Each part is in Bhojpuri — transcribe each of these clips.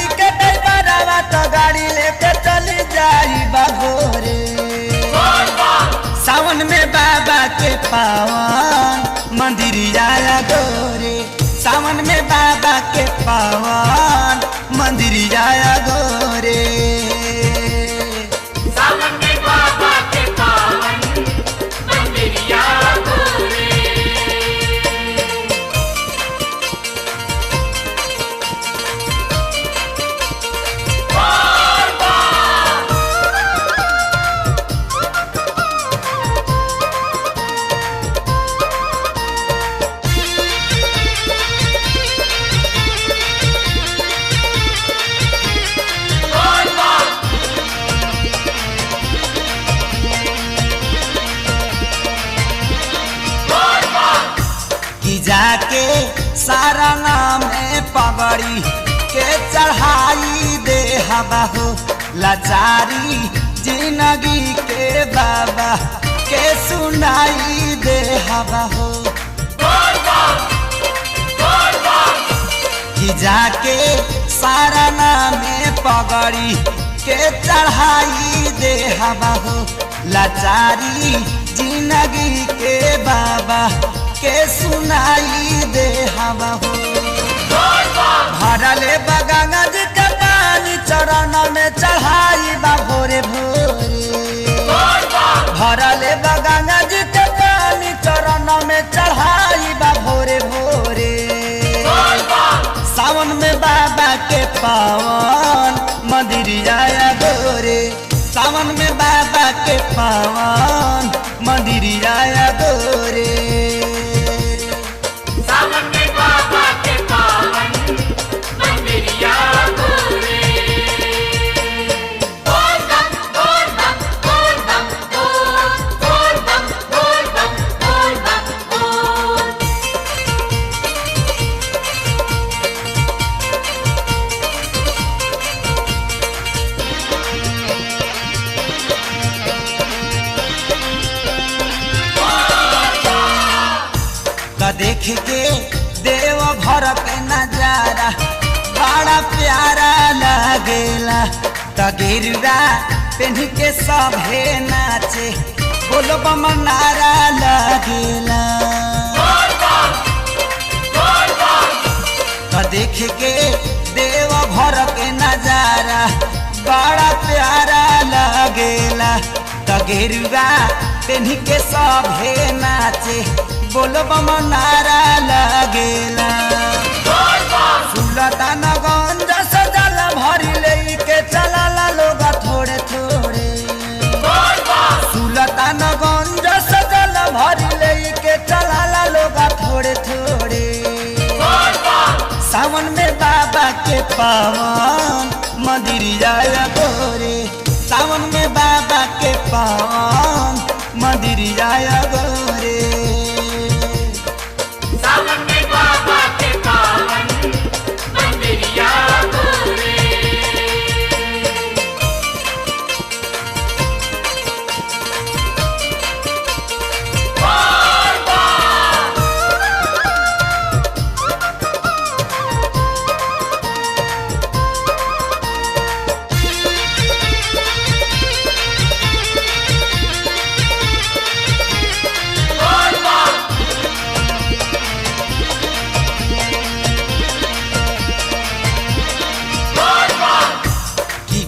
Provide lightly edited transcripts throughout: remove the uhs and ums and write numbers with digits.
गाड़ी के ड्राइवरवा तो गाड़ी लेके चली जाई बागोरे। सावन में बाबा के पावन मंदिरिया गोरे, सावन में बाबा के पावन मंदिरिया गोरे। सावन में बाबा के पावन मंदिरिया गोरे। जाके सारा नाम पगड़ी के चढ़ाई दे हवा हो, लाचारी जिंदगी के बाबा के सुनाई दे हवा हो। कि जाके सारा नाम पगड़ी के चढ़ाई दे हवा हो, लाचारी जिंदगी के बाबा के सुनाई दे हवा हो। भरले बगंगा जी के पानी चरण में चढ़ाई बा भोरे भोरे। भरले बगंगा जी के पानी चरण में चढ़ाई बा भोरे भोरे। सावन में बाबा के पावन मंदिरिया गोरे, सावन में बाबा के पावन मंदिरिया गोरे। सावन में बाबा के पावन मंदिरिया गोरे। बोल बम बोल बम बोल बम बोल बम बोल बम बोल बम बोल। देख के देव भर के नजारा बड़ा प्यारा लगेला। तगिरवा पेन के सभे नाचे बोलो बम नारा लगेला। देख के देव भर के नजारा बड़ा प्यारा लगेला। तगिरवा पेन के सभे नाचे बोलो बम नारा लगेला। सुल्तानगंज से जल भरी लेके चला लोग थोड़े थोड़े। सुल्तानगंज से जल भरी लेके चला लोग थोड़े थोड़े। सावन में बाबा के पावन मंदिरिया गोरे, सावन में बाबा के पावन मंदिरिया गोरे। सावन में बाबा के पावन मंदिरिया गोरे।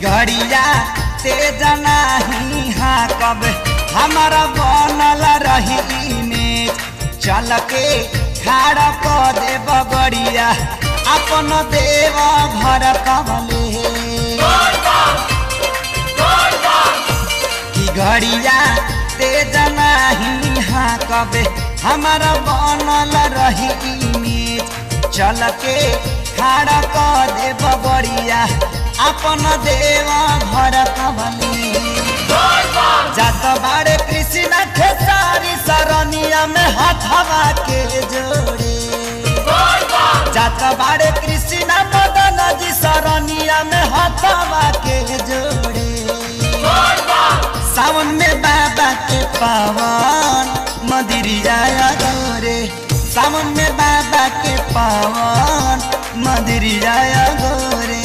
घड़िया तेज नहीं हाँ कब हमारा बनल रही इमेज। चल के खाड़ा क दे बगड़िया अपन देव भर कबले। कि घड़िया तेज नहीं हाँ कब हमारा बनल रही इमेज। चल के खाड़ा क दे बगड़िया अपन देव भर कबली। जात बाड़े कृष्ण खेसारी सरनिया में हथवा के जोड़े। जात बाड़े कृष्ण मदन जी सरनिया में हथवा के जोड़े। सावन में बाबा के पावन मंदिरिया गोरे, सावन में बाबा के पावन मंदिरिया गोरे।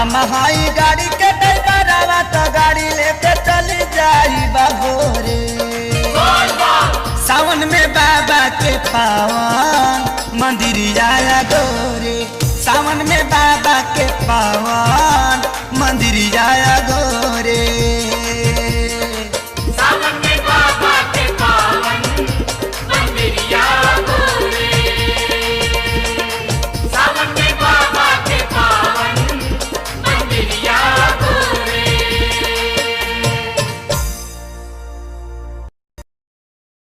हम हाई गाड़ी के ड्राइवरवा तो गाड़ी लेके चली जाई भोरे। सावन में बाबा के पावन मंदिर आया गोरे, सावन में बाबा के पावन